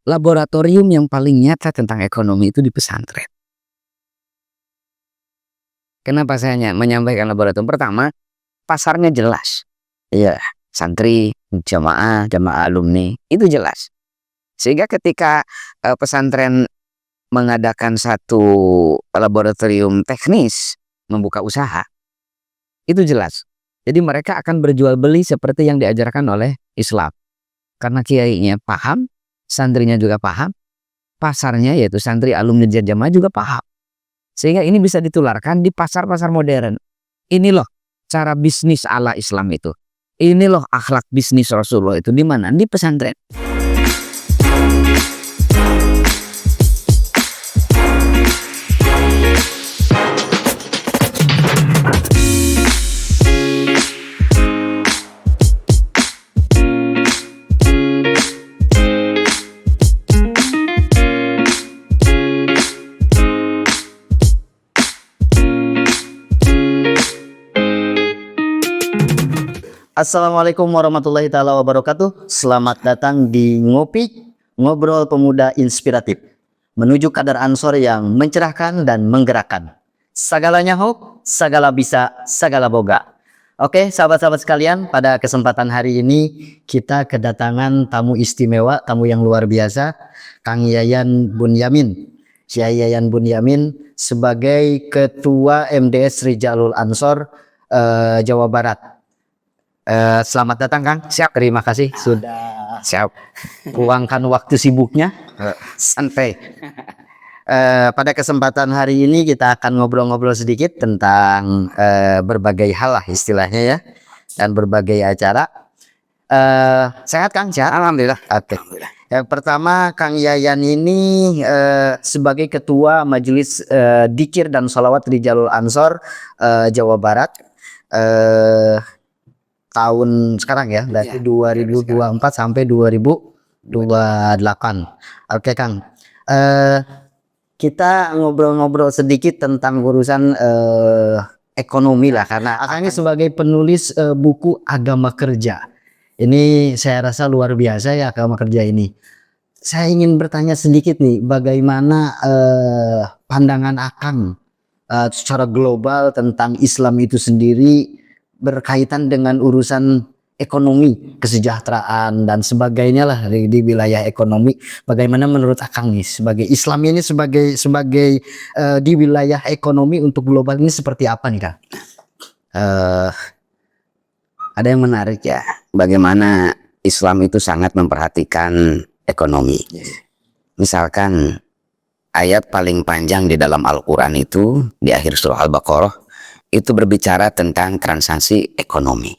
laboratorium yang paling nyata tentang ekonomi itu di pesantren. Kenapa saya menyampaikan laboratorium? Pertama, pasarnya jelas. Iya, santri, jamaah alumni, itu jelas. Sehingga ketika pesantren mengadakan satu laboratorium teknis, membuka usaha, itu jelas. Jadi mereka akan berjual beli seperti yang diajarkan oleh Islam. Karena kiainya paham, santrinya juga paham, pasarnya yaitu santri alumni jamaah juga paham. Sehingga ini bisa ditularkan di pasar-pasar modern. Ini loh cara bisnis ala Islam itu. Ini loh akhlak bisnis Rasulullah itu di mana? Di pesantren. Assalamualaikum warahmatullahi taala wabarakatuh. Selamat datang di Ngopi, Ngobrol Pemuda Inspiratif, menuju kadar Ansor yang mencerahkan dan menggerakkan. Segalanya hope, segala bisa, segala boga. Oke, sahabat-sahabat sekalian, pada kesempatan hari ini kita kedatangan tamu istimewa, tamu yang luar biasa, Kang Yayan Bunyamin. Syekh Yayan Bunyamin sebagai Ketua MDS Rijalul Ansor Jawa Barat. Selamat datang Kang. Siap, terima kasih Sudah siap. luangkan waktu sibuknya santai. Pada kesempatan hari ini kita akan ngobrol-ngobrol sedikit tentang berbagai hal lah istilahnya ya, dan berbagai acara. Sehat Kang? Sehat? Alhamdulillah. Oke. Yang pertama, Kang Yayan ini sebagai Ketua Majelis Dikir dan Sholawat Rijalul Ansor Jawa Barat. Tahun sekarang ya, dari 2024 sampai 2028. Oke Kang, kita ngobrol-ngobrol sedikit tentang urusan ekonomi lah, karena Akang ini sebagai penulis buku Agama Kerja. Ini saya rasa luar biasa ya, Agama Kerja ini. Saya ingin bertanya sedikit nih, bagaimana pandangan Akang secara global tentang Islam itu sendiri berkaitan dengan urusan ekonomi, kesejahteraan dan sebagainya lah di wilayah ekonomi. Bagaimana menurut Akang nih sebagai Islam ini sebagai di wilayah ekonomi untuk global ini seperti apa nih Kang? Ada yang menarik ya, bagaimana Islam itu sangat memperhatikan ekonomi. Misalkan ayat paling panjang di dalam Al-Quran itu di akhir surah Al-Baqarah itu berbicara tentang transaksi ekonomi.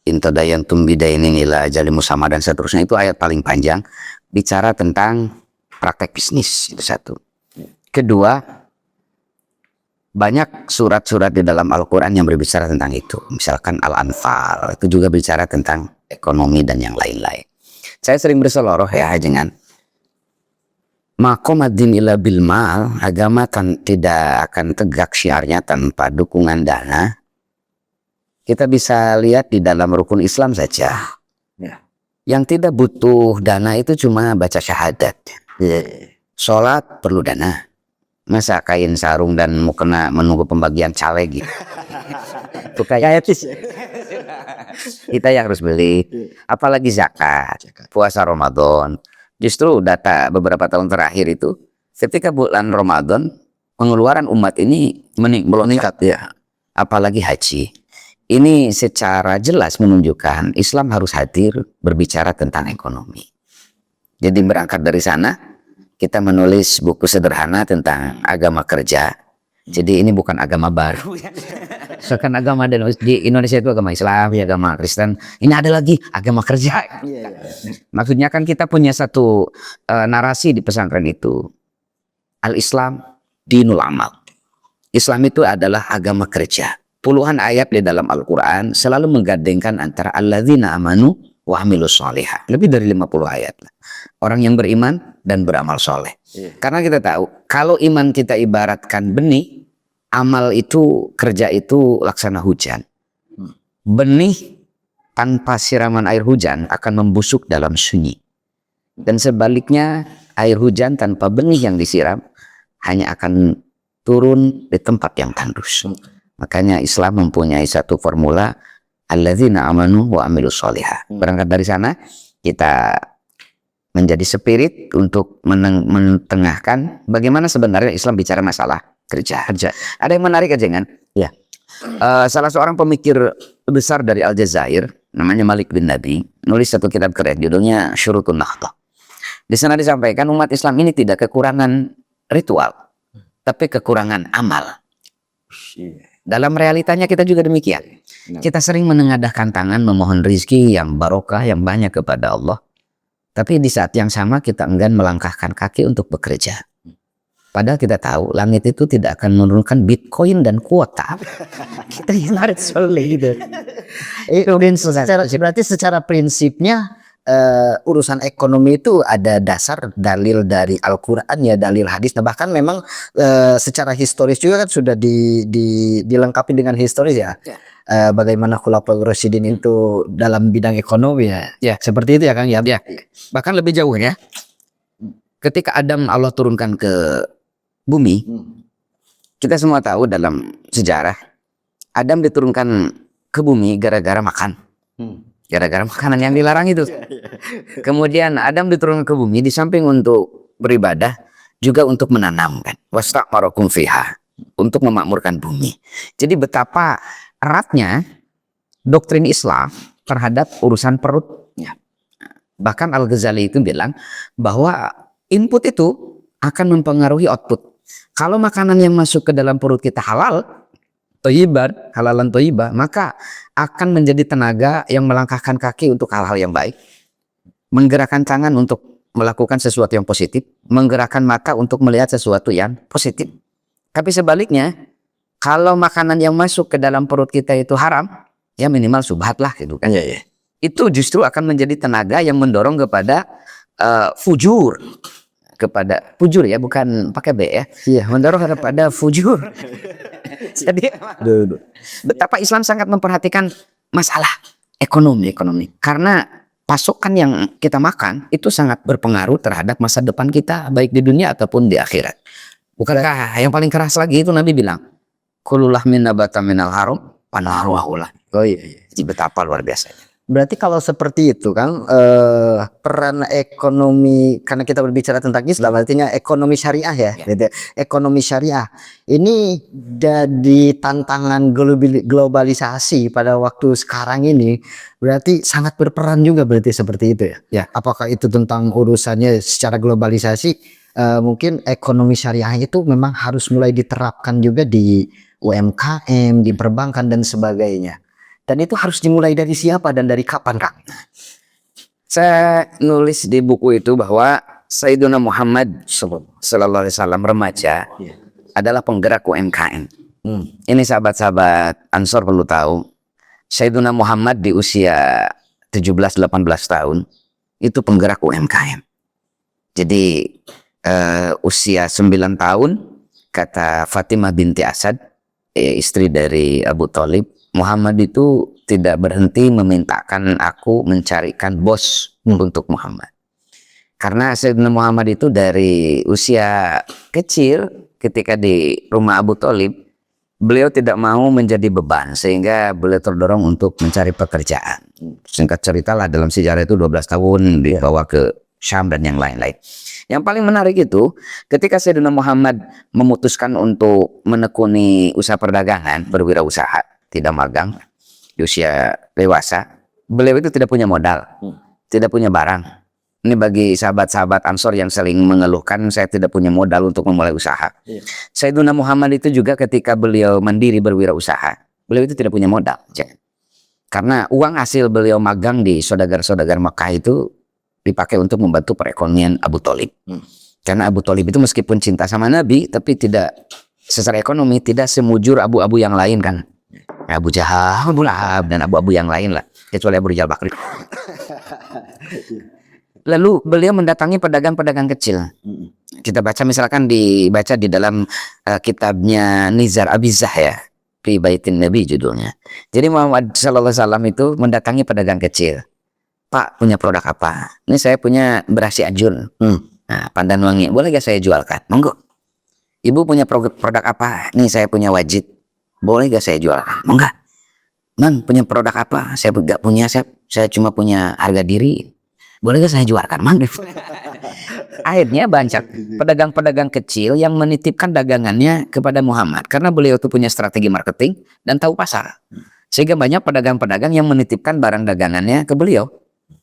Intadayantum bidainin ila ajalin musamma dan seterusnya, itu ayat paling panjang bicara tentang praktek bisnis, itu satu. Kedua, banyak surat-surat di dalam Al-Quran yang berbicara tentang itu. Misalkan Al-Anfal itu juga bicara tentang ekonomi dan yang lain-lain. Saya sering berseloroh ya dengan Maqamadin ila bil mal, agama tidak akan tegak syiarnya tanpa dukungan dana. Kita bisa lihat di dalam rukun Islam saja. Yang tidak butuh dana itu cuma baca syahadat. Sholat perlu dana. Masa kain sarung dan mukena menunggu pembagian caleg gitu. Itu kayak etis. Kita yang harus beli. Apalagi zakat, puasa Ramadan. Justru data beberapa tahun terakhir itu, ketika bulan Ramadan, pengeluaran umat ini meningkat ya. Apalagi haji. Ini secara jelas menunjukkan Islam harus hadir berbicara tentang ekonomi. Jadi berangkat dari sana, kita menulis buku sederhana tentang agama kerja. Jadi ini bukan agama baru. Seakan agama di Indonesia itu agama Islam, ya agama Kristen. Ini ada lagi agama kerja. Maksudnya kan kita punya satu narasi di pesantren itu. Al-Islam dinul amal. Islam itu adalah agama kerja. Puluhan ayat di dalam Al-Quran selalu menggandengkan antara alladzina amanu wa amilus sholihat. Lebih dari 50 ayat. Orang yang beriman dan beramal soleh. Karena kita tahu kalau iman kita ibaratkan benih, amal itu, kerja itu laksana hujan. Benih tanpa siraman air hujan akan membusuk dalam sunyi. Dan sebaliknya, air hujan tanpa benih yang disiram hanya akan turun di tempat yang tandus. Makanya Islam mempunyai satu formula, alladzina amanu wa amilus sholihah. Berangkat dari sana, kita menjadi spirit untuk menengahkan bagaimana sebenarnya Islam bicara masalah kerja. Ada yang menarik aja kan? Ya. Salah seorang pemikir besar dari Aljazair, namanya Malik bin Nabi, nulis satu kitab keren, judulnya Syurutun Nahdhah. Di sana disampaikan umat Islam ini tidak kekurangan ritual, tapi kekurangan amal. Dalam realitanya kita juga demikian. Kita sering menengadahkan tangan memohon rizki yang barokah, yang banyak kepada Allah. Tapi di saat yang sama kita enggan melangkahkan kaki untuk bekerja. Padahal kita tahu langit itu tidak akan menurunkan bitcoin dan kuota. Kita ingat gitu. Berarti secara prinsipnya urusan ekonomi itu ada dasar dalil dari Al-Quran ya, dalil hadis. Nah, bahkan memang secara historis juga kan sudah dilengkapi dengan historis ya. Bagaimana Khulafaur Rasyidin itu dalam bidang ekonomi ya. Seperti itu ya Kang ya. Bahkan lebih jauh ya. Ketika Adam Allah turunkan ke bumi, kita semua tahu dalam sejarah Adam diturunkan ke bumi gara-gara makan. Gara-gara makanan yang dilarang itu. Kemudian Adam diturunkan ke bumi di samping untuk beribadah juga untuk menanamkan. Wasta'marakum fiha, untuk memakmurkan bumi. Jadi betapa eratnya doktrin Islam terhadap urusan perutnya. Bahkan Al-Ghazali itu bilang bahwa input itu akan mempengaruhi output. Kalau makanan yang masuk ke dalam perut kita halal, thayyiban, halalan thayyibah, maka akan menjadi tenaga yang melangkahkan kaki untuk hal-hal yang baik, menggerakkan tangan untuk melakukan sesuatu yang positif, menggerakkan mata untuk melihat sesuatu yang positif. Tapi sebaliknya, kalau makanan yang masuk ke dalam perut kita itu haram, ya minimal subhat lah gitu kan. Itu justru akan menjadi tenaga yang mendorong kepada fujur. Kepada fujur ya, bukan pakai B ya. Iya, mendorong kepada fujur. Jadi betapa Islam sangat memperhatikan masalah ekonomi. Karena pasokan yang kita makan itu sangat berpengaruh terhadap masa depan kita, baik di dunia ataupun di akhirat. Bukankah yang paling keras lagi itu Nabi bilang, kulullah min nabata minal haram panaruahullah. Oh iya. Jadi betapa luar biasa. Berarti kalau seperti itu Kang, peran ekonomi, karena kita berbicara tentang Islam, artinya ekonomi syariah ya. Gitu. Ekonomi syariah ini jadi tantangan globalisasi pada waktu sekarang ini, berarti sangat berperan juga berarti seperti itu ya. Apakah itu tentang urusannya secara globalisasi, mungkin ekonomi syariah itu memang harus mulai diterapkan juga di UMKM, di perbankan dan sebagainya. Dan itu harus dimulai dari siapa dan dari kapan Kang? Saya nulis di buku itu bahwa Sayyiduna Muhammad sallallahu alaihi wasallam remaja adalah penggerak UMKM. Ini sahabat-sahabat Ansor perlu tahu, Sayyiduna Muhammad di usia 17-18 tahun itu penggerak UMKM. Jadi usia 9 tahun, kata Fatimah binti Asad, istri dari Abu Thalib, Muhammad itu tidak berhenti memintakan aku mencarikan bos untuk Muhammad. Karena Sayyidina Muhammad itu dari usia kecil ketika di rumah Abu Thalib, beliau tidak mau menjadi beban sehingga beliau terdorong untuk mencari pekerjaan. Singkat ceritalah dalam sejarah itu 12 tahun dibawa ke Syam dan yang lain-lain. Yang paling menarik itu ketika Sayyidina Muhammad memutuskan untuk menekuni usaha perdagangan, berwirausaha, tidak magang, di usia dewasa, beliau itu tidak punya modal, tidak punya barang. Ini bagi sahabat-sahabat Ansor yang sering mengeluhkan saya tidak punya modal untuk memulai usaha. Sayyidina Muhammad itu juga ketika beliau mandiri berwirausaha, beliau itu tidak punya modal. Karena uang hasil beliau magang di saudagar-saudagar Mekah itu dipakai untuk membantu perekonomian Abu Thalib. Karena Abu Thalib itu meskipun cinta sama Nabi, tapi tidak secara ekonomi tidak semujur abu-abu yang lain kan. Abu Jahal, Abu Lahab, dan abu-abu yang lain lah, kecuali Abu Rijal Bakri. Lalu beliau mendatangi pedagang-pedagang kecil. Kita baca misalkan dibaca di dalam kitabnya Nizar Abizah ya, Fi Baitin Nabi judulnya. Jadi Muhammad sallallahu alaihi wasallam itu mendatangi pedagang kecil. Pak punya produk apa? Ini saya punya beras Cianjur. Nah, pandan wangi. Boleh gak saya jualkan? Monggo. Ibu punya produk apa? Nih saya punya wajit. Boleh gak saya jualkan? Monggo. Man punya produk apa? Saya gak punya. Saya cuma punya harga diri. Boleh gak saya jualkan? Man. Akhirnya banyak pedagang-pedagang kecil yang menitipkan dagangannya kepada Muhammad. Karena beliau itu punya strategi marketing dan tahu pasar. Sehingga banyak pedagang-pedagang yang menitipkan barang dagangannya ke beliau.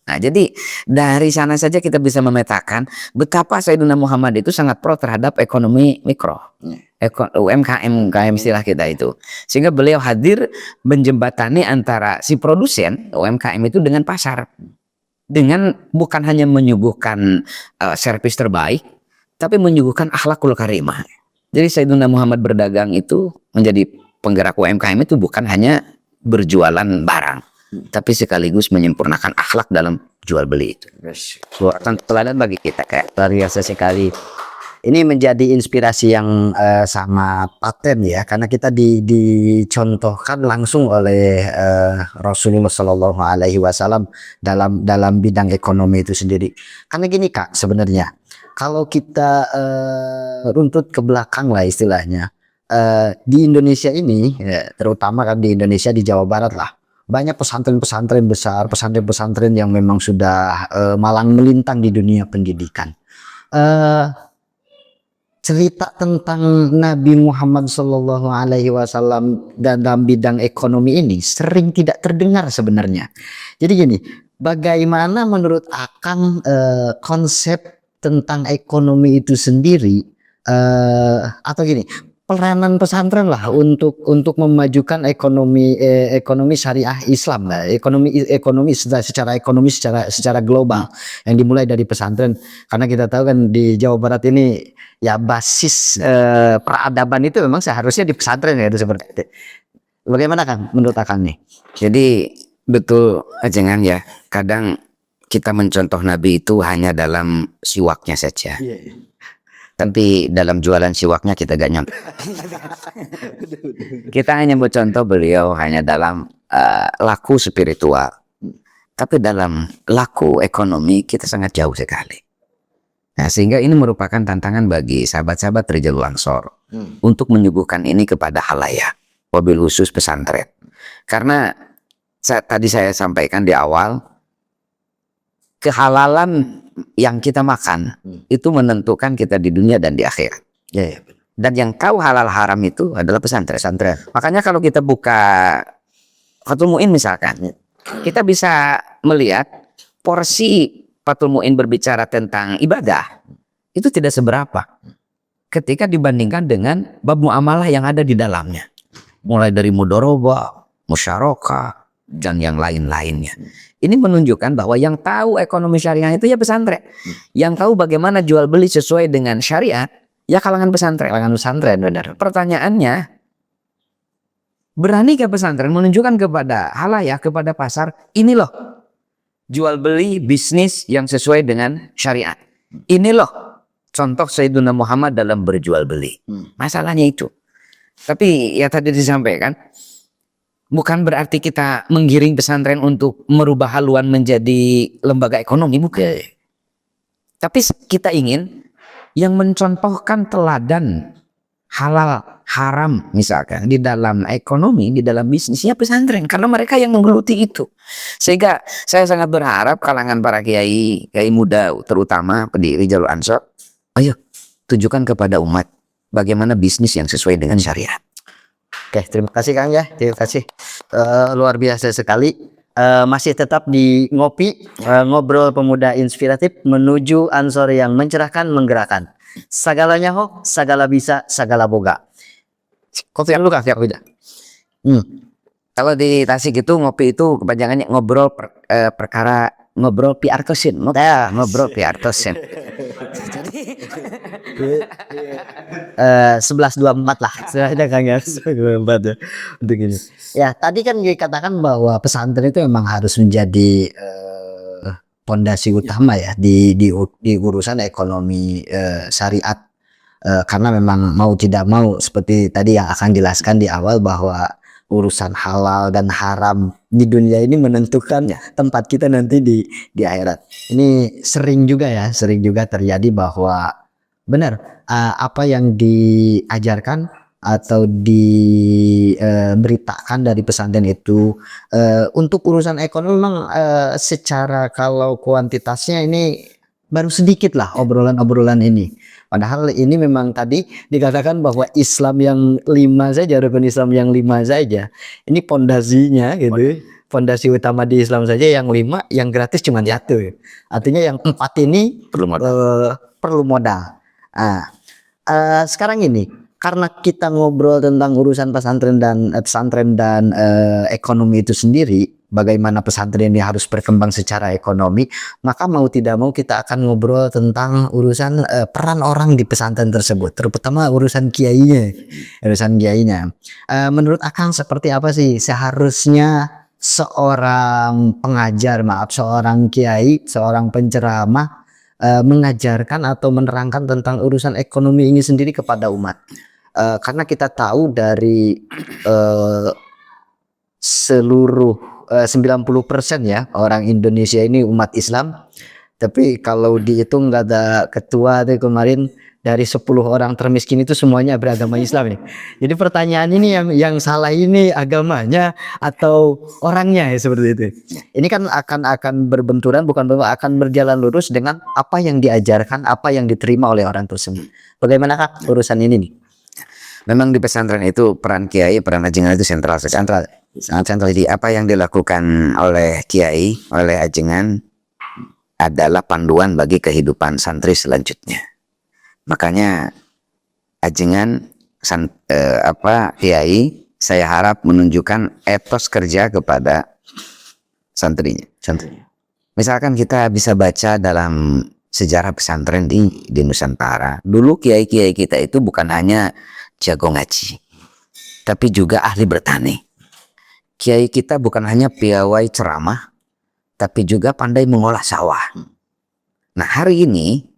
Nah, jadi dari sana saja kita bisa memetakan betapa Sayyidina Muhammad itu sangat pro terhadap ekonomi mikro, UMKM istilah kita itu. Sehingga beliau hadir menjembatani antara si produsen UMKM itu dengan pasar. Dengan bukan hanya menyuguhkan servis terbaik, tapi menyuguhkan akhlakul karimah. Jadi Sayyidina Muhammad berdagang itu menjadi penggerak UMKM itu bukan hanya berjualan barang, tapi sekaligus menyempurnakan akhlak dalam jual beli itu. Teladan bagi kita kayak Luar biasa sekali. Ini menjadi inspirasi yang sangat paten ya, karena kita dicontohkan langsung oleh Rasulullah Shallallahu Alaihi Wasallam dalam bidang ekonomi itu sendiri. Karena gini Kak, sebenarnya kalau kita runtut ke belakang lah istilahnya, di Indonesia ini, ya, terutama kan di Indonesia di Jawa Barat lah, banyak pesantren-pesantren besar, pesantren-pesantren yang memang sudah malang melintang di dunia pendidikan. Cerita tentang Nabi Muhammad Shallallahu Alaihi Wasallam dalam bidang ekonomi ini sering tidak terdengar sebenarnya. Jadi gini, bagaimana menurut Akang konsep tentang ekonomi itu sendiri, atau gini, peranan pesantren lah untuk memajukan ekonomi syariah Islam lah, ekonomi secara global yang dimulai dari pesantren. Karena kita tahu kan di Jawa Barat ini ya basis peradaban itu memang seharusnya di pesantren ya, itu seperti itu. Bagaimana kan menurut Akang nih? Jadi betul ajengan ya, kadang kita mencontoh Nabi itu hanya dalam siwaknya saja. Tapi dalam jualan siwaknya kita gak nyontoh. Kita hanya bercontoh beliau hanya dalam laku spiritual. Tapi dalam laku ekonomi kita sangat jauh sekali. Nah, sehingga ini merupakan tantangan bagi sahabat-sahabat Rijal Ansor untuk menyuguhkan ini kepada halayak, wabil khusus pesantren. Karena tadi saya sampaikan di awal, kehalalan yang kita makan itu menentukan kita di dunia dan di akhirat. Dan yang tahu halal haram itu adalah pesantren. Makanya kalau kita buka Fathul Mu'in misalkan, kita bisa melihat porsi Fathul Mu'in berbicara tentang ibadah itu tidak seberapa ketika dibandingkan dengan bab muamalah yang ada di dalamnya, mulai dari mudharabah, musyarakah, dan yang lain-lainnya. Ini menunjukkan bahwa yang tahu ekonomi syariah itu ya pesantren. Yang tahu bagaimana jual beli sesuai dengan syariat ya kalangan pesantren. Benar. Pertanyaannya, beranikah pesantren menunjukkan kepada halayak, kepada pasar, ini loh jual beli bisnis yang sesuai dengan syariat. Ini loh contoh Sayyidina Muhammad dalam berjual beli. Masalahnya itu. Tapi ya tadi disampaikan, bukan berarti kita menggiring pesantren untuk merubah haluan menjadi lembaga ekonomi, bukan. Tapi kita ingin yang mencontohkan teladan halal haram misalkan di dalam ekonomi, di dalam bisnisnya pesantren, karena mereka yang menggeluti itu. Sehingga saya sangat berharap kalangan para kiai muda terutama pendiri Jalur Ansor, ayo tunjukkan kepada umat bagaimana bisnis yang sesuai dengan syariat. Oke, terima kasih Kang ya, terima kasih, luar biasa sekali. Masih tetap di Ngopi, ngobrol pemuda inspiratif menuju Ansor yang mencerahkan, menggerakkan. Segalanya ho, segala bisa, segala boga. Kopi yang lu kasih aku udah. Kalau di Tasik itu ngopi itu kepanjangannya ngobrol perkara ngobrol piartosin, ngobrol piartosin. Jadi 11.24 lah, sudah Kang ya, 11.24 ya. Untuk ini. Ya, tadi kan dikatakan bahwa pesantren itu memang harus menjadi pondasi utama ya di urusan ekonomi syariat. Karena memang mau tidak mau seperti tadi yang akan jelaskan di awal bahwa urusan halal dan haram di dunia ini menentukan tempat kita nanti di akhirat. Ini sering juga terjadi bahwa benar apa yang diajarkan atau diberitakan dari pesantren itu untuk urusan ekonomi memang secara kalau kuantitasnya ini baru sedikit lah obrolan-obrolan ini. Padahal ini memang tadi dikatakan bahwa Islam yang 5 saja, rukun Islam yang 5 saja. Ini pondasinya gitu. Fondasi utama di Islam saja yang 5, yang gratis cuma 1. Artinya yang 4 ini perlu modal. Sekarang ini karena kita ngobrol tentang urusan pesantren dan ekonomi itu sendiri, bagaimana pesantren ini harus berkembang secara ekonomi, maka mau tidak mau kita akan ngobrol tentang urusan peran orang di pesantren tersebut, terutama urusan kiainya. Menurut Akang seperti apa sih seharusnya seorang pengajar, seorang kiai, seorang penceramah mengajarkan atau menerangkan tentang urusan ekonomi ini sendiri kepada umat? Karena kita tahu dari seluruh 90% ya orang Indonesia ini umat Islam, tapi kalau dihitung nggak ada ketua tuh kemarin, dari 10 orang termiskin itu semuanya beragama Islam nih. Jadi pertanyaan ini yang salah ini agamanya atau orangnya ya, seperti itu. Ini kan akan berbenturan, akan berjalan lurus dengan apa yang diajarkan, apa yang diterima oleh orang tersebut. Bagaimana Kak urusan ini nih? Memang di pesantren itu peran kiai, peran ajengan itu sentral. Sangat sentral. Jadi apa yang dilakukan oleh kiai, oleh ajengan adalah panduan bagi kehidupan santri selanjutnya. Makanya ajengan kiai saya harap menunjukkan etos kerja kepada santrinya. Misalkan kita bisa baca dalam sejarah pesantren di Nusantara. Dulu kiai-kiai kita itu bukan hanya jago ngaji, tapi juga ahli bertani. Kiai kita bukan hanya piawai ceramah, tapi juga pandai mengolah sawah. Nah, hari ini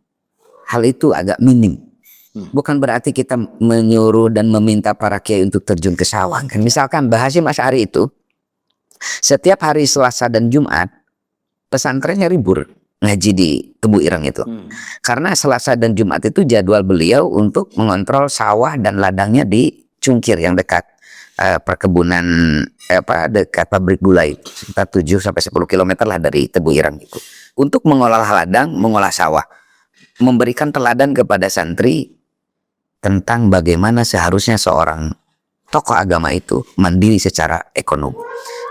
hal itu agak minim. Bukan berarti kita menyuruh dan meminta para kiai untuk terjun ke sawah. Misalkan Mbah Hasyim Asy'ari itu setiap hari Selasa dan Jumat pesantrennya libur ngaji di Tebu Ireng itu. Karena Selasa dan Jumat itu jadwal beliau untuk mengontrol sawah dan ladangnya di Cungkir yang dekat perkebunan dekat pabrik gulai, sekitar 7-10 km lah dari Tebu Ireng itu. Untuk mengolah ladang, mengolah sawah, memberikan teladan kepada santri tentang bagaimana seharusnya seorang tokoh agama itu mandiri secara ekonomi.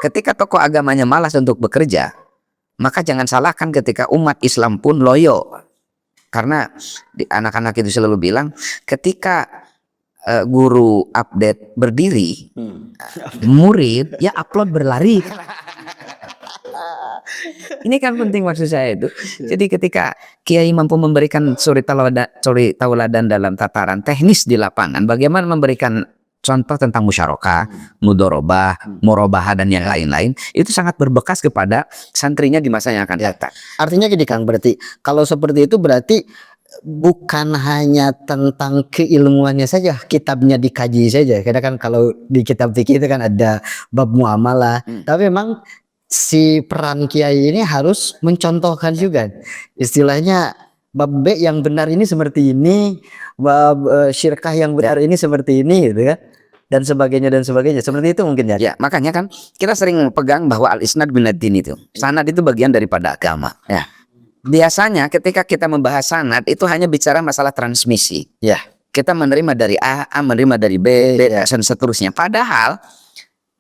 Ketika tokoh agamanya malas untuk bekerja, maka jangan salahkan ketika umat Islam pun loyo. Karena anak-anak itu selalu bilang, ketika guru update berdiri, murid ya upload berlari. Ini kan penting maksud saya itu. Jadi ketika kiai mampu memberikan suri tauladan dalam tataran teknis di lapangan, bagaimana memberikan contoh tentang musyarakah, mudorobah, murabahah dan yang lain-lain, itu sangat berbekas kepada santrinya di masa yang akan datang. Artinya gini Kang, berarti kalau seperti itu berarti bukan hanya tentang keilmuannya saja, kitabnya dikaji saja. Karena kan kalau di kitab fikih itu kan ada bab muamalah, tapi memang si peran kiai ini harus mencontohkan juga. Istilahnya bab B yang benar ini seperti ini, bab syirkah yang benar ini seperti ini, gitu kan, dan sebagainya. Seperti itu mungkin ya. Ya, makanya kan kita sering pegang bahwa al-isnad minad-din itu. Sanad itu bagian daripada agama. Ya. Biasanya ketika kita membahas sanad itu hanya bicara masalah transmisi. Ya. Kita menerima dari A menerima dari B, dan seterusnya. Padahal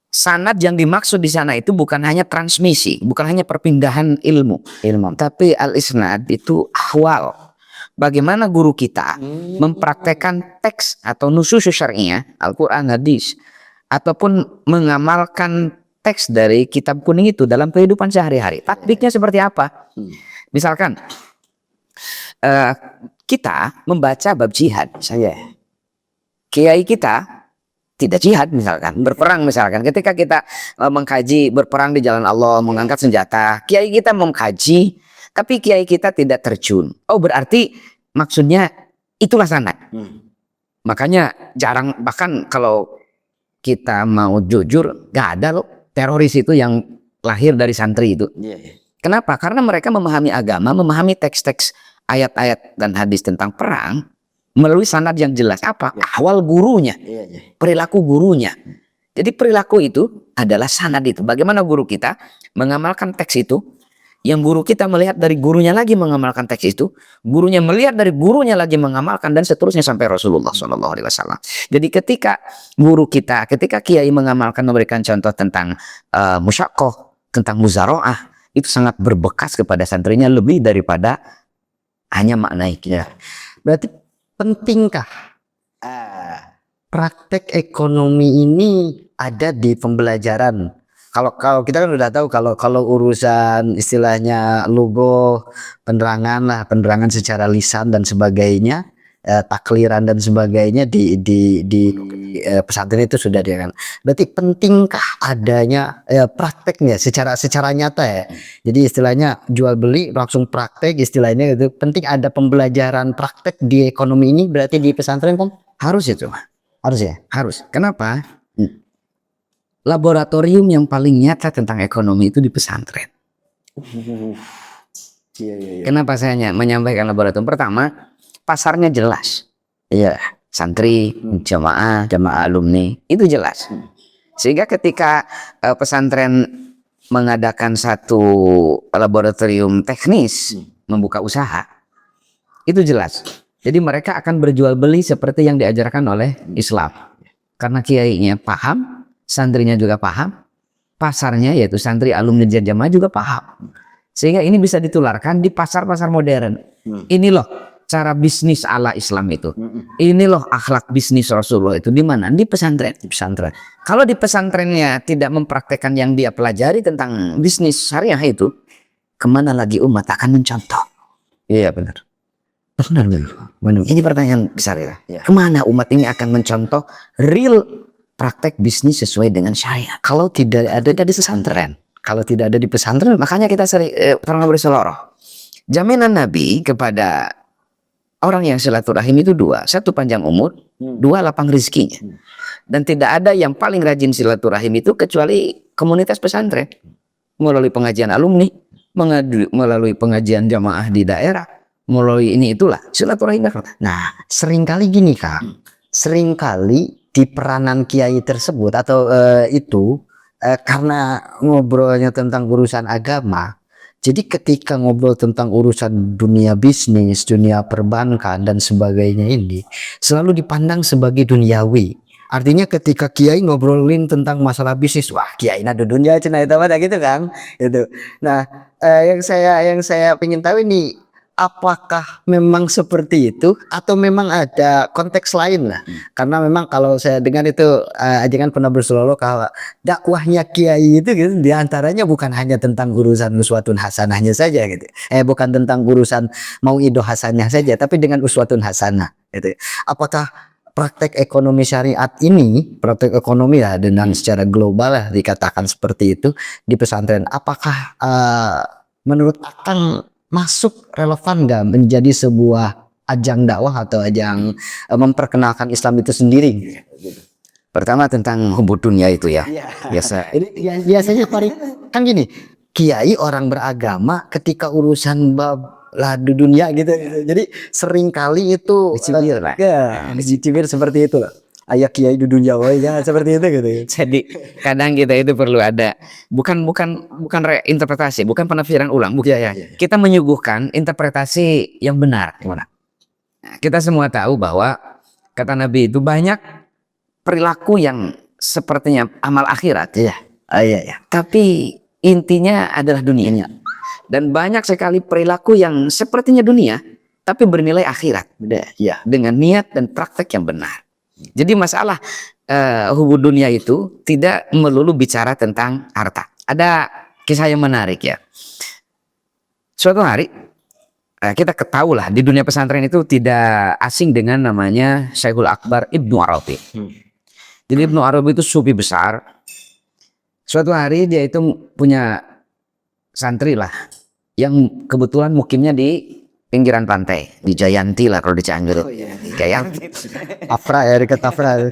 sanad yang dimaksud di sana itu bukan hanya transmisi, bukan hanya perpindahan ilmu, tapi al-isnad itu ahwal. Bagaimana guru kita mempraktekkan teks atau nusus syar'iyah, Al-Quran, hadis, ataupun mengamalkan teks dari kitab kuning itu dalam kehidupan sehari-hari. Tatbiknya seperti apa? Misalkan kita membaca bab jihad, kiai kita tidak jihad misalkan, berperang misalkan. Ketika kita mengkaji berperang di jalan Allah, mengangkat senjata, kiai kita mengkaji, tapi kiai kita tidak terjun. Oh, berarti maksudnya itulah sanad. Makanya jarang, bahkan kalau kita mau jujur, gak ada loh teroris itu yang lahir dari santri itu. Kenapa? Karena mereka memahami agama, memahami teks-teks ayat-ayat dan hadis tentang perang melalui sanad yang jelas. Apa? Awal gurunya, perilaku gurunya. Jadi perilaku itu adalah sanad itu. Bagaimana guru kita mengamalkan teks itu, yang guru kita melihat dari gurunya lagi mengamalkan teks itu, gurunya melihat dari gurunya lagi mengamalkan, dan seterusnya sampai Rasulullah SAW. Jadi ketika guru kita, ketika kiai mengamalkan, memberikan contoh tentang musyaqqah, tentang muzaroah, itu sangat berbekas kepada santrinya lebih daripada hanya maknanya. Berarti pentingkah praktek ekonomi ini ada di pembelajaran? Kalau kita kan udah tahu kalau urusan istilahnya logo, penerangan secara lisan dan sebagainya, takliran dan sebagainya di pesantren itu sudah dia kan. Berarti pentingkah adanya prakteknya secara nyata ya. Jadi istilahnya jual beli langsung praktek, istilahnya itu penting ada pembelajaran praktek di ekonomi ini. Berarti di pesantren kan Harus itu. harus ya. Harus. Kenapa? Laboratorium yang paling nyata tentang ekonomi itu di pesantren. Kenapa saya menyampaikan laboratorium? Pertama, pasarnya jelas. Iya. Santri, jamaah alumni, itu jelas. Sehingga ketika pesantren mengadakan satu laboratorium teknis, membuka usaha, itu jelas. Jadi mereka akan berjual beli seperti yang diajarkan oleh Islam. Karena kiainya paham, santrinya juga paham, pasarnya yaitu santri alumni jamaah juga paham. Sehingga ini bisa ditularkan di pasar-pasar modern. Ini loh cara bisnis ala Islam itu. Ini loh akhlak bisnis Rasulullah itu di mana? Di pesantren. Di pesantren. Kalau di pesantrennya tidak mempraktekkan yang dia pelajari tentang bisnis syariah itu, kemana lagi umat akan mencontoh? Iya benar. Benar. Ini pertanyaan besar ya. Kemana umat ini akan mencontoh real praktek bisnis sesuai dengan syariat? Kalau tidak ada di pesantren. Kalau tidak ada di pesantren, makanya kita sering pernah berseloroh. Jaminan Nabi kepada orang yang silaturahim itu dua. Satu, panjang umur. Dua, lapang rizkinya. Dan tidak ada yang paling rajin silaturahim itu kecuali komunitas pesantren. Melalui pengajian alumni, melalui pengajian jamaah di daerah, melalui ini itulah silaturahim. Nah, seringkali gini Kang. Seringkali di peranan kiai tersebut atau karena ngobrolnya tentang urusan agama, jadi ketika ngobrol tentang urusan dunia bisnis, dunia perbankan dan sebagainya ini selalu dipandang sebagai duniawi. Artinya ketika kiai ngobrolin tentang masalah bisnis, wah kiai nado dunia cina itu apa gitu kan? Itu. Nah, yang saya ingin tahu ini, apakah memang seperti itu atau memang ada konteks lain lah? Karena memang kalau saya dengar itu ajangan pernah berseloloh kalau dakwahnya kiai itu gitu, diantaranya bukan hanya tentang urusan uswatun hasanahnya saja gitu. Bukan tentang urusan mau'idoh hasanah saja, tapi dengan uswatun hasanah gitu. Apakah praktek ekonomi syariat ini, praktek ekonomi ya dengan secara global lah dikatakan seperti itu di pesantren, apakah menurut Akang masuk relevan nggak menjadi sebuah ajang dakwah atau ajang memperkenalkan Islam itu sendiri? Pertama tentang hubud dunia itu ya. Ini biasanya kan gini, kiai orang beragama ketika urusan bab ladu dunia gitu. Jadi seringkali itu dicibir seperti itu lah. Ayah kiai di dunia ya seperti itu gitu. Jadi kadang kita itu perlu ada bukan reinterpretasi, bukan penafsiran ulang, kita menyuguhkan interpretasi yang benar. Gimana? Kita semua tahu bahwa kata Nabi itu banyak perilaku yang sepertinya amal akhirat, tapi intinya adalah dunianya. Dan banyak sekali perilaku yang sepertinya dunia, tapi bernilai akhirat, dengan niat dan praktek yang benar. Jadi masalah hubud dunia itu tidak melulu bicara tentang harta. Ada kisah yang menarik ya. Suatu hari kita ketahuilah di dunia pesantren itu tidak asing dengan namanya Syekhul Akbar Ibnu Arabi. Jadi Ibnu Arabi itu sufi besar. Suatu hari dia itu punya santri lah yang kebetulan mukimnya di pinggiran pantai di Jayanti lah kalau di Cianjur. Jayanti. Afra ya, dekat Afra.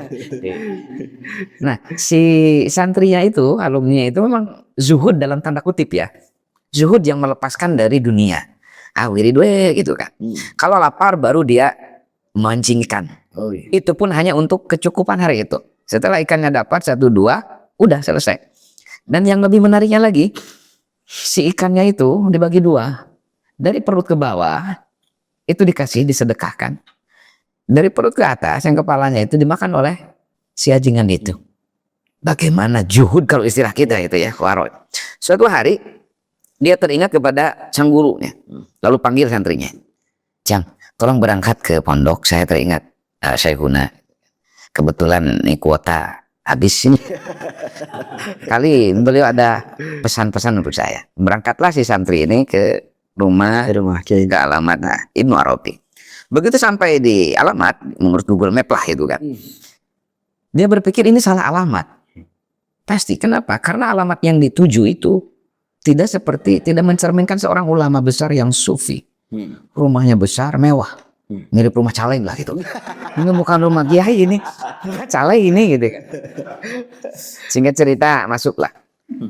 Nah, si santrinya itu, alumninya itu memang zuhud dalam tanda kutip ya. Zuhud yang melepaskan dari dunia. Wirid we gitu kan. Kalau lapar baru dia mancing ikan. Itu pun hanya untuk kecukupan hari itu. Setelah ikannya dapat 1-2, udah selesai. Dan yang lebih menariknya lagi, si ikannya itu dibagi 2. Dari perut ke bawah itu dikasih, disedekahkan. Dari perut ke atas yang kepalanya itu dimakan oleh si ajingan itu. Bagaimana juhud kalau istilah kita itu ya, waro. Suatu hari dia teringat kepada sang gurunya, lalu panggil santrinya, "Jang, tolong berangkat ke pondok, saya teringat Syekhuna. Kebetulan nih kuota habis ini. Kali beliau ada pesan-pesan untuk saya." Berangkatlah si santri ini ke rumah ke alamat Ibnu Arabi. Begitu sampai di alamat, menurut Google Map lah itu kan, dia berpikir ini salah alamat. Pasti, kenapa? Karena alamat yang dituju itu tidak mencerminkan seorang ulama besar yang sufi. Rumahnya besar, mewah, mirip rumah Caleng lah gitu. Ini bukan rumah kiai, ini Caleng ini gitu kan. Singkat cerita, masuklah.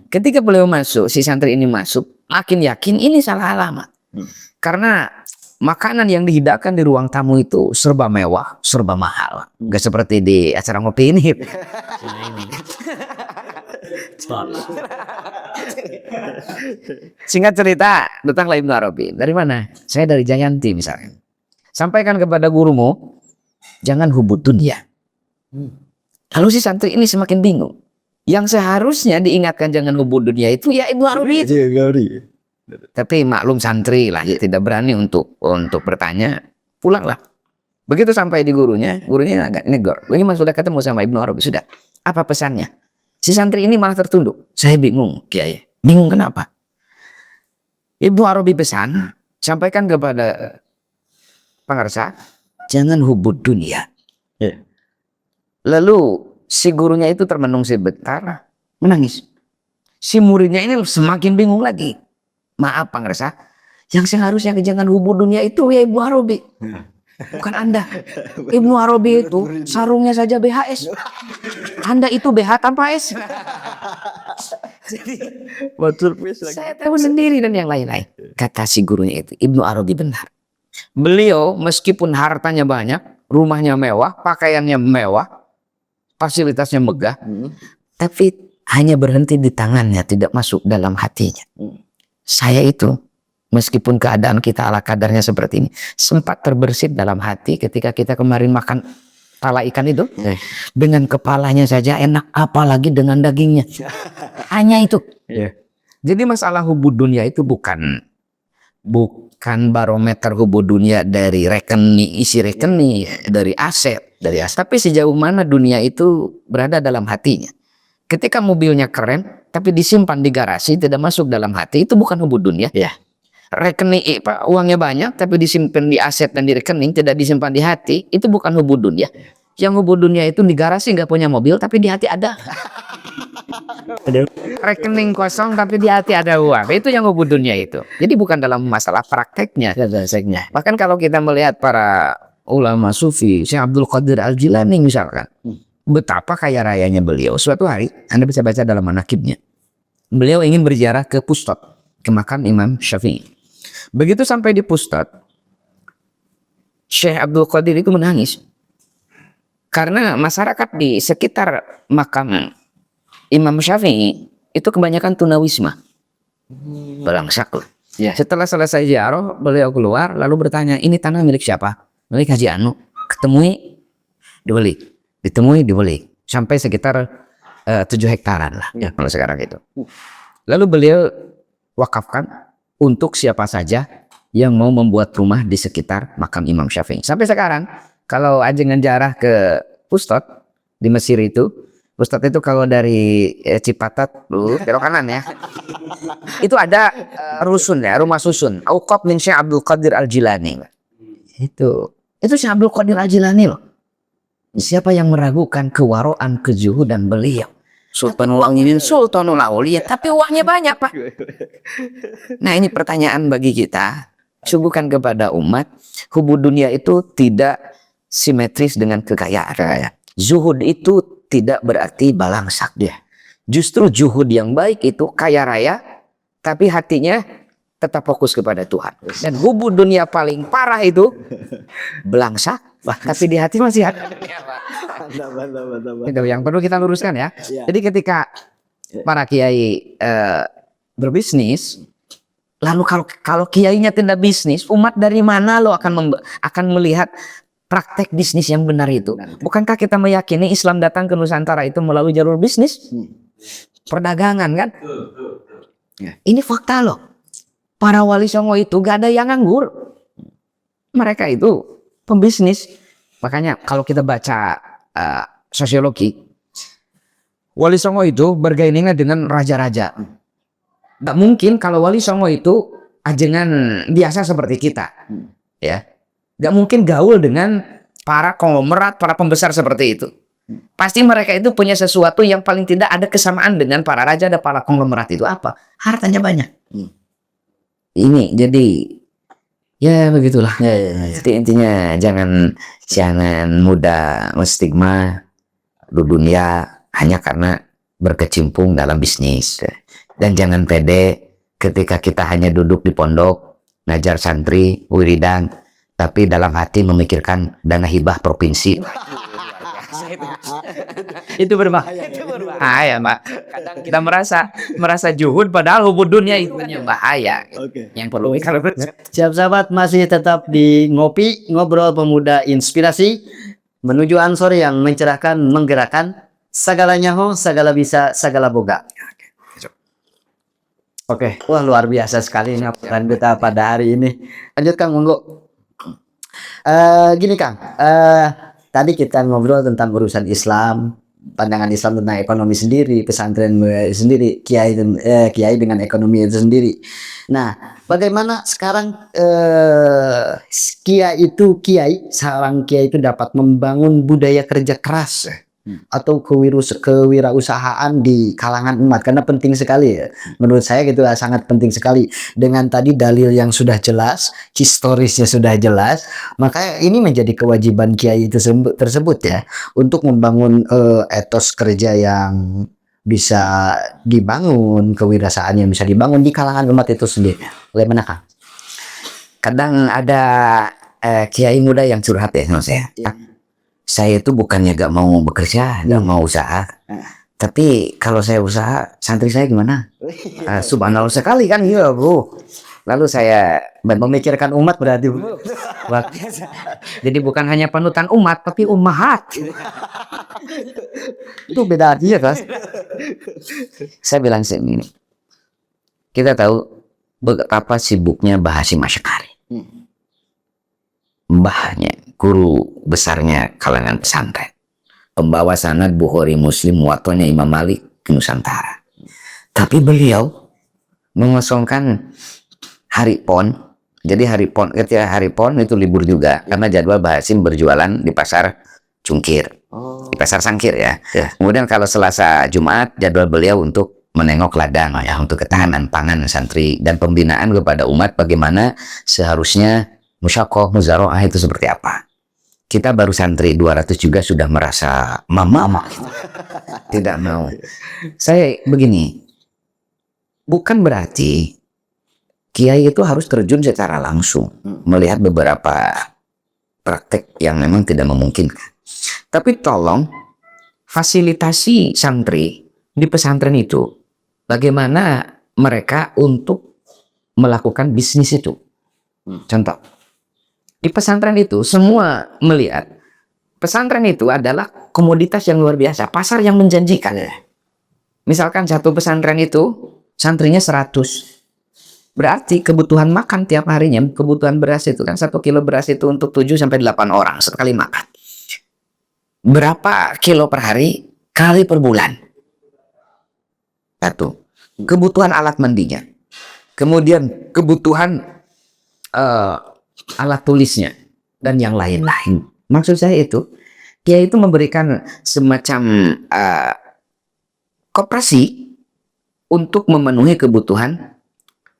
Ketika beliau masuk, si santri ini masuk, makin yakin ini salah alamat. Karena makanan yang dihidangkan di ruang tamu itu serba mewah, serba mahal. Gak seperti di acara ngopi ini. Singkat cerita, datanglah Ibnu Arabi. Dari mana? Saya dari Jayanti misalnya. Sampaikan kepada gurumu, jangan hubud dunia. Lalu si santri ini semakin bingung. Yang seharusnya diingatkan jangan hubud dunia itu ya Ibnu Arabi. Tapi maklum santri lah, tidak berani untuk bertanya, pulanglah. Begitu sampai di gurunya agak negor. Ini sudah ketemu sama Ibnu Arabi, sudah. Apa pesannya? Si santri ini malah tertunduk. Saya bingung, Kiai. Bingung kenapa? Ibnu Arabi pesan, sampaikan kepada pengarsa, jangan hubud dunia. Lalu si gurunya itu termenung sebentar, menangis. Si muridnya ini semakin bingung lagi. Maaf pengarsa, yang seharusnya jangan hubud dunia itu ya Ibnu Arabi. Bukan Anda. Ibnu Arabi itu sarungnya saja BHS. Anda itu BH tanpa S. Jadi saya tahu sendiri dan yang lain-lain. Kata si gurunya itu, Ibnu Arabi benar. Beliau meskipun hartanya banyak, rumahnya mewah, pakaiannya mewah, fasilitasnya megah, tapi hanya berhenti di tangannya, tidak masuk dalam hatinya. Saya itu, meskipun keadaan kita ala kadarnya seperti ini, sempat terbersit dalam hati ketika kita kemarin makan pala ikan itu, dengan kepalanya saja enak, apalagi dengan dagingnya. Hanya itu. Jadi masalah hubud dunia itu bukan barometer hubud dunia dari rekening, isi rekening, dari aset, tapi sejauh mana dunia itu berada dalam hatinya. Ketika mobilnya keren tapi disimpan di garasi, tidak masuk dalam hati, itu bukan hubud dunia. Rekening uangnya banyak tapi disimpan di aset dan di rekening, tidak disimpan di hati, itu bukan hubud dunia. Yang hubud dunia itu di garasi nggak punya mobil tapi di hati ada. Rekening kosong tapi di hati ada uang, itu yang hubud dunia itu. Jadi bukan dalam masalah prakteknya. Bahkan kalau kita melihat para ulama sufi, Syekh Abdul Qadir Al-Jilani misalkan, betapa kaya rayanya beliau. Suatu hari Anda bisa baca dalam manaqibnya, beliau ingin berziarah ke Pustat, ke makam Imam Syafi'i. Begitu sampai di Pustat, Syekh Abdul Qadir itu menangis karena masyarakat di sekitar makam Imam Syafi'i itu kebanyakan tunawisma, belangsak. Setelah selesai ziarah, beliau keluar lalu bertanya, ini tanah milik siapa? Milik Haji Anu. Ketemui, dibeli. Ditemui, dibeli. Sampai sekitar 7 hektaran lah kalau sekarang itu. Lalu beliau wakafkan untuk siapa saja yang mau membuat rumah di sekitar makam Imam Syafi'i. Sampai sekarang kalau ajengan jarah ke Pustat di Mesir itu, Pustat itu kalau dari Cipatat belok kanan ya, itu ada rusun ya, rumah susun Auqaf min Syekh Abdul Qadir Al-Jilani. Itu Syekh Abdul Qadir Al-Jilani loh. Siapa yang meragukan kewaroan, kejuhudan beliau? Sultanul Auliya, tapi uangnya banyak, Pak. Nah, ini pertanyaan bagi kita. suguhkan kepada umat, hubud dunia itu tidak simetris dengan kekayaan. Zuhud itu tidak berarti balangsak dia. Justru zuhud yang baik itu kaya raya, tapi hatinya tetap fokus kepada Tuhan. Dan hubud dunia paling parah itu belangsak, tapi di hati masih ada. Itu yang perlu kita luruskan ya. Jadi ketika para kiai berbisnis, lalu kalau kiainya tidak bisnis, umat dari mana lo akan melihat praktek bisnis yang benar itu? Bukankah kita meyakini Islam datang ke Nusantara itu melalui jalur bisnis, perdagangan kan? Ini fakta loh. Para wali songo itu gak ada yang nganggur. Mereka itu pembisnis. Makanya kalau kita baca sosiologi, wali songo itu bergaining dengan raja-raja. Gak mungkin kalau wali songo itu ajengan biasa seperti kita, ya. Gak mungkin gaul dengan para konglomerat, para pembesar seperti itu. Pasti mereka itu punya sesuatu yang paling tidak ada kesamaan dengan para raja dan para konglomerat itu. Apa? Hartanya banyak. Ini jadi ya begitulah. Jadi intinya jangan mudah menstigma dunia hanya karena berkecimpung dalam bisnis. Dan jangan pede ketika kita hanya duduk di pondok, ngajar santri, wiridan, tapi dalam hati memikirkan dana hibah provinsi. Itu berbahaya. Bahaya, Mbak. Kadang kita merasa juhud padahal hubud dunia itu bahaya. Yang perlu kalau Siap sahabat, masih tetap di Ngopi, Ngobrol Pemuda Inspirasi, menuju ansor yang mencerahkan, menggerakkan, segala nyaho, segala bisa, segala boga. Oke, wah luar biasa sekali ini obrolan kita pada hari ini. Lanjut Kang, monggo. Gini Kang, tadi kita ngobrol tentang urusan Islam, pandangan Islam tentang ekonomi sendiri, pesantren sendiri, kiai dengan ekonomi itu sendiri. Nah, bagaimana sekarang seorang kiai itu dapat membangun budaya kerja keras atau kewirausahaan di kalangan umat, karena penting sekali ya. Menurut saya gitu sangat penting sekali. Dengan tadi dalil yang sudah jelas, historisnya sudah jelas, maka ini menjadi kewajiban kiai tersebut ya untuk membangun etos kerja yang bisa dibangun, kewirausahaan yang bisa dibangun di kalangan umat itu sendiri. Bagaimana Kang? Kadang ada kiai muda yang curhat ya sama saya. Saya itu bukannya gak mau bekerja, gak mau usaha, tapi kalau saya usaha, santri saya gimana? Subhanallah sekali kan, iya bro. Lalu saya Memikirkan umat berarti. jadi bukan hanya panutan umat, tapi ummahat. Itu beda artinya kan? Saya bilang ini, kita tahu betapa sibuknya Mbah Hasyim Asy'ari. Mbahnya, guru besarnya kalangan pesantren, pembawa sanad Bukhari Muslim, muwatta'nya Imam Malik ke Nusantara. Tapi beliau mengosongkan hari pon. Jadi ketika hari pon itu libur juga karena jadwal Mbah Hasyim berjualan di pasar Cungkir, di pasar Sangkir ya. Kemudian kalau Selasa Jumat jadwal beliau untuk menengok ladang ya, untuk ketahanan pangan santri dan pembinaan kepada umat bagaimana seharusnya musyakoh, muzaroah itu seperti apa. Kita baru santri 200 juga sudah merasa mama gitu. Tidak mau. Saya begini, bukan berarti kiai itu harus terjun secara langsung melihat beberapa praktek yang memang tidak memungkinkan. Tapi tolong fasilitasi santri di pesantren itu bagaimana mereka untuk melakukan bisnis itu. Contoh, di pesantren itu semua melihat pesantren itu adalah komoditas yang luar biasa, pasar yang menjanjikan. Misalkan satu pesantren itu santrinya 100. Berarti kebutuhan makan tiap harinya, kebutuhan beras itu kan 1 kilo beras itu untuk 7-8 orang sekali makan. Berapa kilo per hari kali per bulan? Satu. Kebutuhan alat mandinya. Kemudian kebutuhan alat tulisnya dan yang lain-lain. Maksud saya itu, dia itu memberikan semacam koperasi untuk memenuhi kebutuhan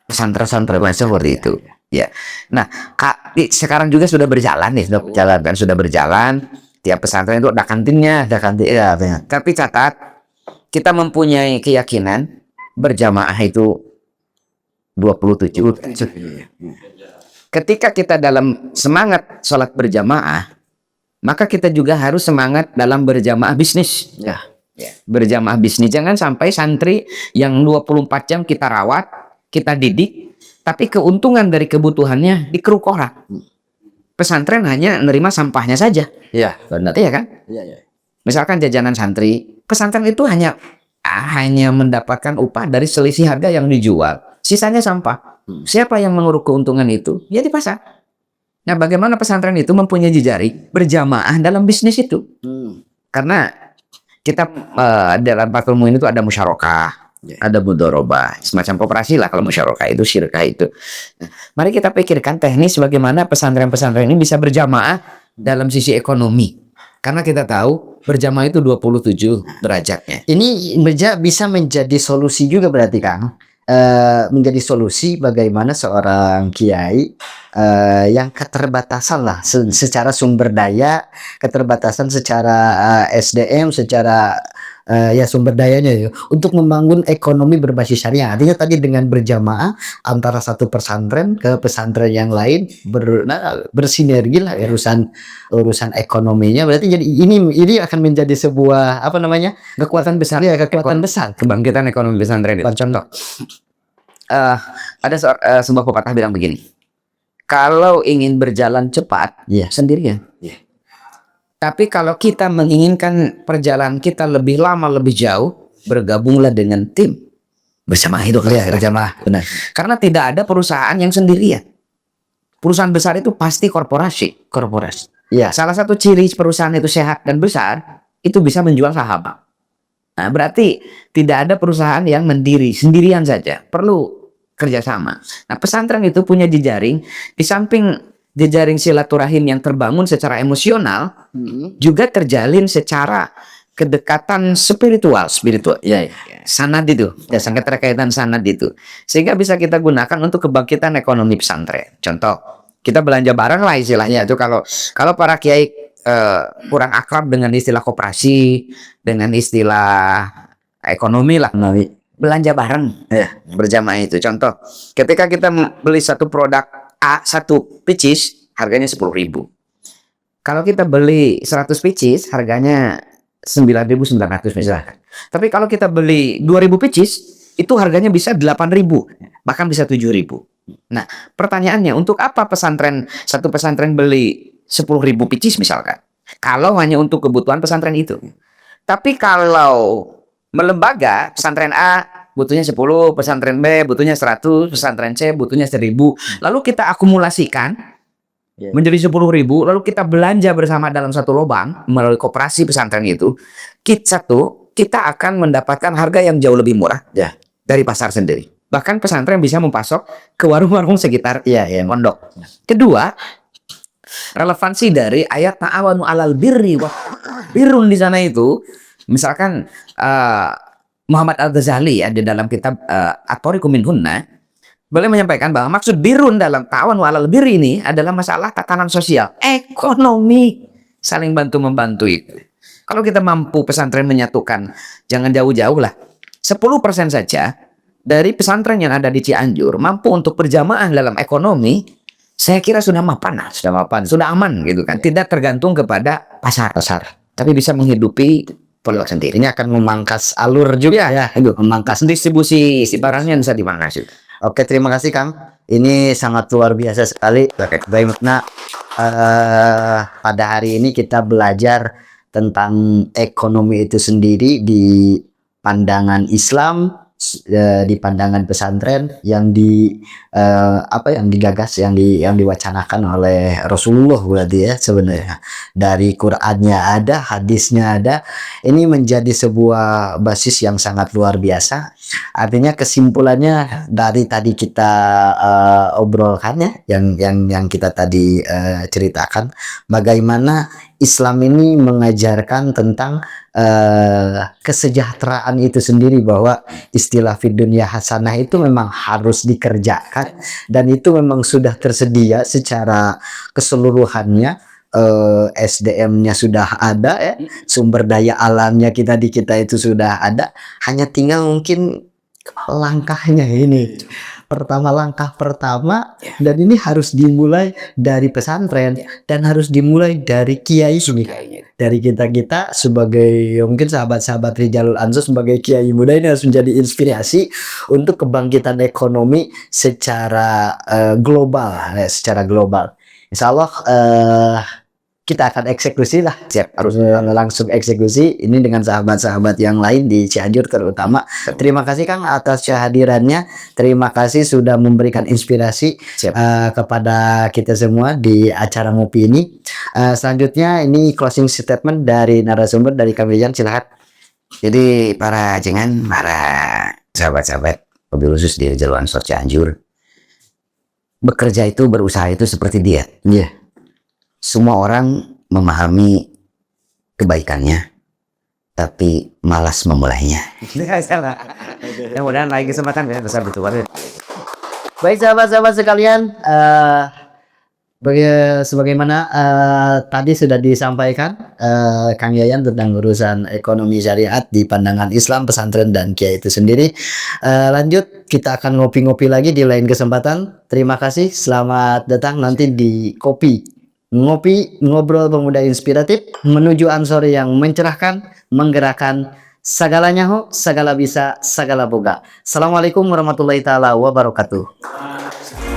pesantren-pesantren seperti itu. Ya. Nah, sekarang juga sudah berjalan nih, sudah berjalan. Tiap pesantren itu ada kantinnya, ada kantin. Ya, tapi catat, kita mempunyai keyakinan berjamaah itu 27. Ketika kita dalam semangat sholat berjamaah, maka kita juga harus semangat dalam berjamaah bisnis. Ya. Berjamaah bisnis. Jangan sampai santri yang 24 jam kita rawat, kita didik, tapi keuntungan dari kebutuhannya dikeruk orang. Pesantren hanya menerima sampahnya saja. Iya, benar. Iya kan? Iya. Misalkan jajanan santri, pesantren itu hanya mendapatkan upah dari selisih harga yang dijual. Sisanya sampah. Siapa yang menguruk keuntungan itu? Ya di pasar. Nah, bagaimana pesantren itu mempunyai jejaring berjamaah dalam bisnis itu? Karena kita dalam Fathul Muin itu ada musyarakah, ada mudharabah, semacam koperasi lah kalau musyarakah itu, syirkah itu. Nah, mari kita pikirkan teknis bagaimana pesantren-pesantren ini bisa berjamaah dalam sisi ekonomi. Karena kita tahu berjamaah itu 27 derajatnya. Ini bisa menjadi solusi juga berarti Kang. Menjadi solusi bagaimana seorang kiai yang keterbatasan lah secara sumber daya, keterbatasan secara SDM, secara ya sumber dayanya ya, untuk membangun ekonomi berbasis syariah. Artinya tadi dengan berjamaah antara satu pesantren ke pesantren yang lain bersinergi lah urusan ekonominya. Berarti jadi ini akan menjadi sebuah apa namanya, kekuatan besar. Ya, kekuatan besar, kebangkitan ekonomi pesantren. Contoh, ada sebuah pepatah bilang begini, kalau ingin berjalan cepat, sendirian. Tapi kalau kita menginginkan perjalanan kita lebih lama, lebih jauh, bergabunglah dengan tim. Bersama itu berjamaah. Benar. Karena tidak ada perusahaan yang sendirian. Perusahaan besar itu pasti korporasi. Ya. Salah satu ciri perusahaan itu sehat dan besar, itu bisa menjual saham. Nah, berarti tidak ada perusahaan yang mendiri sendirian saja. Perlu kerjasama. Nah, pesantren itu punya jejaring. Di samping jejaring silaturahim yang terbangun secara emosional, juga terjalin secara kedekatan spiritual. Ya. Sanad itu, sangat terkaitan sanad itu, sehingga bisa kita gunakan untuk kebangkitan ekonomi pesantren. Contoh, kita belanja bareng lah istilahnya itu. Kalau para kiai kurang akrab dengan istilah koperasi, dengan istilah ekonomi lah, belanja bareng berjamaah itu. Contoh, ketika kita beli satu produk A, satu picis harganya 10.000. Kalau kita beli 100 picis harganya 9.900 misalkan. Tapi kalau kita beli 2.000 picis itu harganya bisa 8.000, bahkan bisa 7.000. Nah, pertanyaannya, untuk apa satu pesantren beli 10.000 picis misalkan? Kalau hanya untuk kebutuhan pesantren itu. Tapi kalau melembaga, pesantren A butuhnya 10, pesantren B butuhnya 100, pesantren C butuhnya 1.000. Lalu kita akumulasikan menjadi 10.000, lalu kita belanja bersama dalam satu lubang melalui koperasi pesantren itu. Kita akan mendapatkan harga yang jauh lebih murah dari pasar sendiri. Bahkan pesantren bisa mempasok ke warung-warung sekitar pondok. Kedua, relevansi dari ayat ta'awanu 'alal birri wa birrun di sana itu, misalkan Muhammad Al-Ghazali di dalam kitab At-Thariqu Minhunna boleh menyampaikan bahwa maksud birun dalam ta'awanu 'alal birri ini adalah masalah tatanan sosial, ekonomi, saling bantu membantu itu. Kalau kita mampu pesantren menyatukan, jangan jauh-jauh lah, 10% saja dari pesantren yang ada di Cianjur mampu untuk berjamaah dalam ekonomi, saya kira sudah mapan, sudah aman gitu kan. Tidak tergantung kepada pasar, tapi bisa menghidupi pondok sendiri. Ini akan memangkas alur juga memangkas distribusi barangnya bisa dimangkas. Oke, terima kasih Kang. Ini sangat luar biasa sekali. Bagaimana pada hari ini kita belajar tentang ekonomi itu sendiri di pandangan Islam, di pandangan pesantren yang yang digagas, yang diwacanakan oleh Rasulullah berarti ya sebenarnya. Dari Qur'annya ada, hadisnya ada. Ini menjadi sebuah basis yang sangat luar biasa. Artinya kesimpulannya dari tadi kita obrolkan ya, yang kita tadi ceritakan, bagaimana Islam ini mengajarkan tentang kesejahteraan itu sendiri, bahwa istilah fid dunya hasanah itu memang harus dikerjakan dan itu memang sudah tersedia secara keseluruhannya. SDM-nya sudah ada ya, sumber daya alamnya kita di kita itu sudah ada, hanya tinggal mungkin langkahnya ini. Langkah pertama, dan ini harus dimulai dari pesantren dan harus dimulai dari kiai ini, dari kita sebagai mungkin sahabat-sahabat Rijalul Ansor, sebagai kiai muda ini harus menjadi inspirasi untuk kebangkitan ekonomi secara global, secara global. Insya Allah kita akan eksekusi lah, harus langsung eksekusi ini dengan sahabat-sahabat yang lain di Cianjur terutama. Terima kasih Kang atas kehadirannya, terima kasih sudah memberikan inspirasi kepada kita semua di acara ngopi ini. Selanjutnya ini closing statement dari narasumber, dari Kang Rijan, silakan. Jadi para sahabat-sahabat mobil khusus di Rijalul Ansor Cianjur, bekerja itu, berusaha itu seperti diet. Semua orang memahami kebaikannya, tapi malas memulainya. Mudah-mudahan lagi kesempatan ya, besar betul. Baik sahabat-sahabat sekalian, sebagaimana tadi sudah disampaikan Kang Yayan tentang urusan ekonomi syariat di pandangan Islam, pesantren dan kiai itu sendiri. Lanjut kita akan ngopi-ngopi lagi di lain kesempatan. Terima kasih, selamat datang nanti di Kopi Ngopi, ngobrol pemuda inspiratif menuju Ansor yang mencerahkan, menggerakkan, segalanya ho, segala bisa, segala boga. Assalamualaikum warahmatullahi taala wabarakatuh.